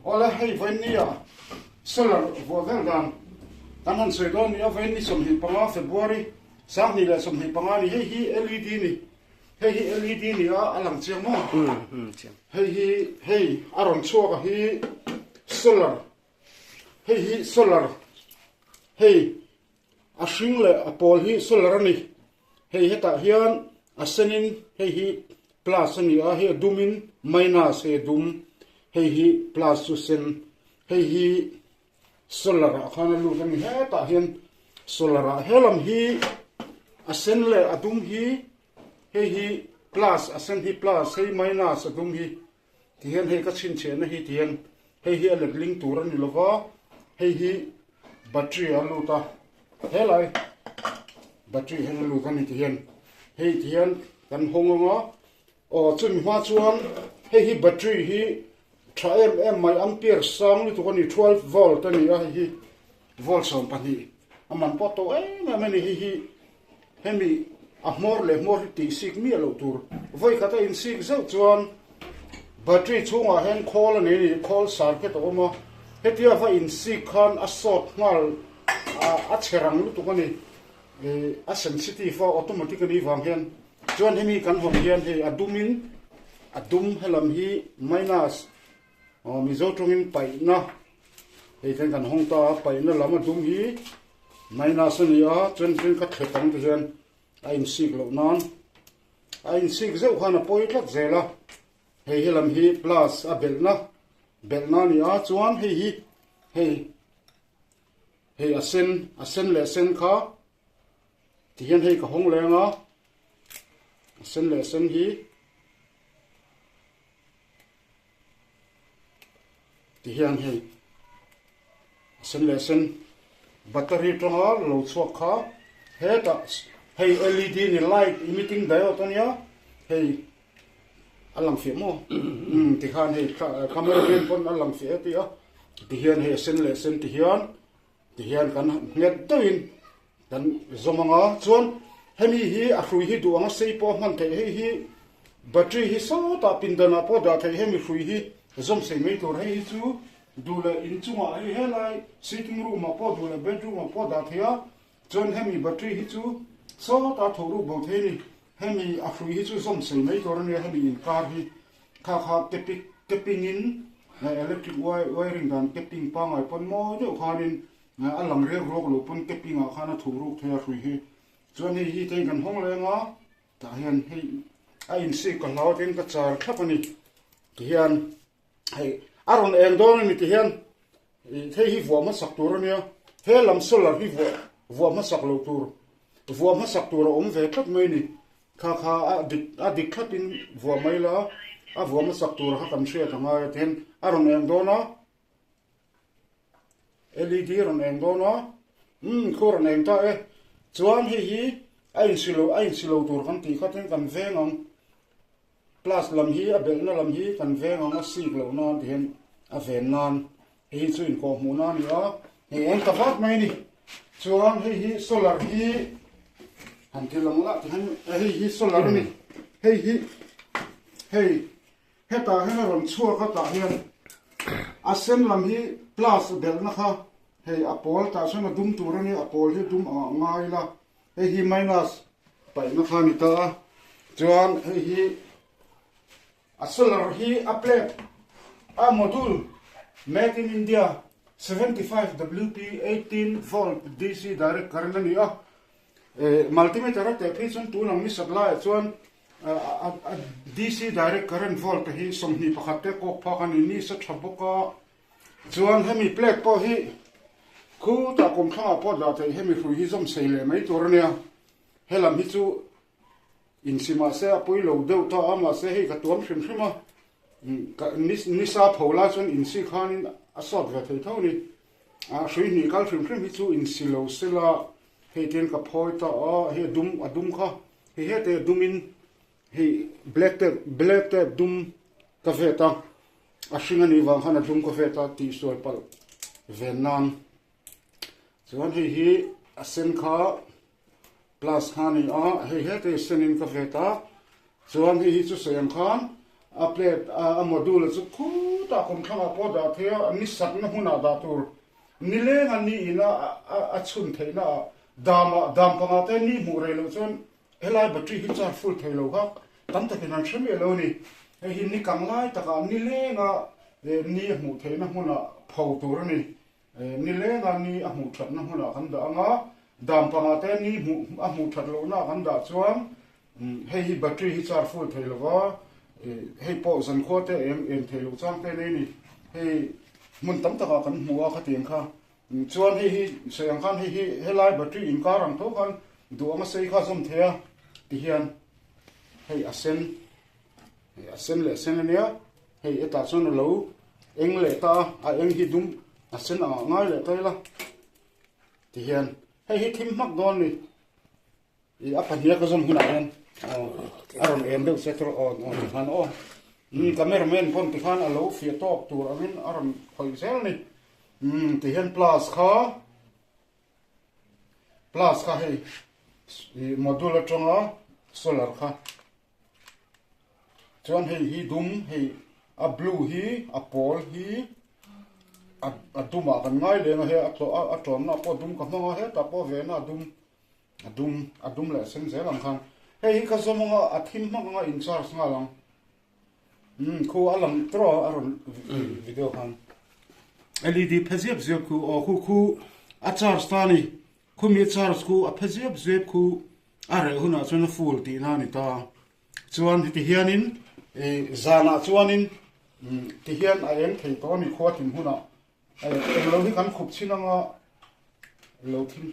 ola hei venia solar vo vel dan kan han soi don ya veni som hi panga February sang ni le som hi panga ni hi LED ni hei LED ni a alang chiang mo hei aron chuak hi solar hei solar hei a hring le a pawl hi solar ani hei heta hian a senin hei plus ani a hei dumin minus he dum hei plus su sen hei solar a khana lu kan heta hian solar a helam hi a sen le a dum hi hei plus a sen hi plus hei minus a dum hi ti hian hei ka chin che na hi ti hian hei electric link tur ani lova hei battery a lu ta helai battery hen lu kan ti hian hei ti hian kan hongonga o chun hwa chuan hei battery hi 3 mai ampere sang ni tu kan ni 12 volt ani a hi volt som pani aman po to na mani hi hemi a mor ti sik mi lo tur voi khata in sik zau chuan battery chunga hen khol ani ni khol circuit o mo hetia va in sik khan a sot ngal a cherang lu tu kan ni a sensitive for automatically wang hian chuan hemi kan hom hian he adum helam hi minus mi zo tongin pai na hei ten kan hong ta pai na lama dum hi minus ani a chuan ka thletang te hian a in sik lo nan a in sik zeu khana poi tlak zela hei helam hi plus a belna ni a chuan hei a sen le sen kha ti hian hei ka hong lenga sen le sen hi ti hian hei sen le sen battery tonga lo chuak kha heta hei LED ni light emitting diode ania hei alang fi mo ti khan hei camera pen pon alang fi ti a ti hian hei sen le sen ti hian kan nget toin dan zomanga chuan hemi hi a hrui hi duanga sei po man the hi battery hi so ta pindana po da the hemi hrui hi zom sei mei tur hei chu dula in chunga hi helai sitting room ma po dula bedroom ma po da thia chuan hemi battery hi chu so ta thoru bo the ni hemi a hrui hi chu zom sei mei tur ni hemi in car hi kha tapping in electric wiring dan tapping pa ngai pon mo jo khanin alang re rok lo pun tapping a khana thoru thia hrui hi chuan hi ten kan hong lenga ta hian hei a in si ka lau ten ka char thlapani ti hian hei aron eng don ni ti hian thei hi voma sak tur ania he lam solar hi voma sak lo tur voma sak tur om ve khat mai ni kha a dik khatin vomai la a voma sak tur ha kan thria thanga ten aron eng dona LED ron eng dona khoron eng ta e chuan hi ein silo tur kan ti khaten kan vengong plus lam hi a belna lam hi kan vengong a sik lo nan hian a ven nan hi chu in ko mu na ni a hei en ka vat mai ni chuan hi solar hi han ti long la han hi solar ni hei heta ron chua kha ta hian a sen lam hi plus belna kha hei a pol ta sona dum tur ani a pol hi dum ngai la hei minus pai na khani ta chuan hei a solar hi a plate a module made in India 75 WP 18 volt DC direct current ani a multimeter te phison tu nang mi supply chuan a DC direct current volt hi somni pakhat te kok phakan ni sa thaboka chuan hemi plate po hi khu ta kom thanga po la te hemi hrui hi zom sei le mai tur ania helam hi chu in sima se apoi lo deu ta ama se hei ka tuam hrim hrima ni sa phola chon in si khanin a sot ve thei thoni a hrui ni kal hrim hi chu in silo sela hei ten ka phoi ta a he adum kha he te dumin hei black te dum ka ve ta a hringani wang hana dum ka ve ta ti sual pal venan chuan hi a sen kha plus khani a hei te senin ka ve ta chuan hi chu sem khan a plate a module chu khu ta kom thanga po da the ni sat na huna da tur ni le nga ni ina a chun theina dam panga te ni mu re lo chon helai battery hi char full thailo ka tam ta kenan shame lo ni hi ni kang lai ta ka ni le nga ni mu theina huna phau tur ni ni le nga ni a mu that na huna kan da anga dam panga te ni mu a mu that lo na kan da chuan hi battery hi char full thailo wa hei po zan kho te em thelu chang te nei ni hei mun tam ta kan muwa kha tiang kha chuan hei sayang khan hei helai battery in car ang tho khan du ama sei kha som thea ti hian hei asen le sen ania hei eta chon lo eng le ta a eng hi dum asen a ngai le tai la ti hian hei thim mak don ni I apa dia ka som huna yan aron em do setro on han o cameraman pon ti khan alo fi top tur amin aron khoi sel ni ti hian plus kha hei module tonga solar kha chuan hei hi dum hei a blue hi a pol hi a duma kan ngai le nga he a ton na po dum ka ma he ta po ve na adum le sen zelang khan hei ka zomonga athim manga in charge nga lang khu alang tro aron video khan LED phazep zep khu o khu a charge tani khu mi charge khu a phazep zep khu are huna chuna full ti na ni ta chuan ti hianin zana chuanin ti hian a eng thei to ni khuatin huna lo hi kan khup chinanga lo thim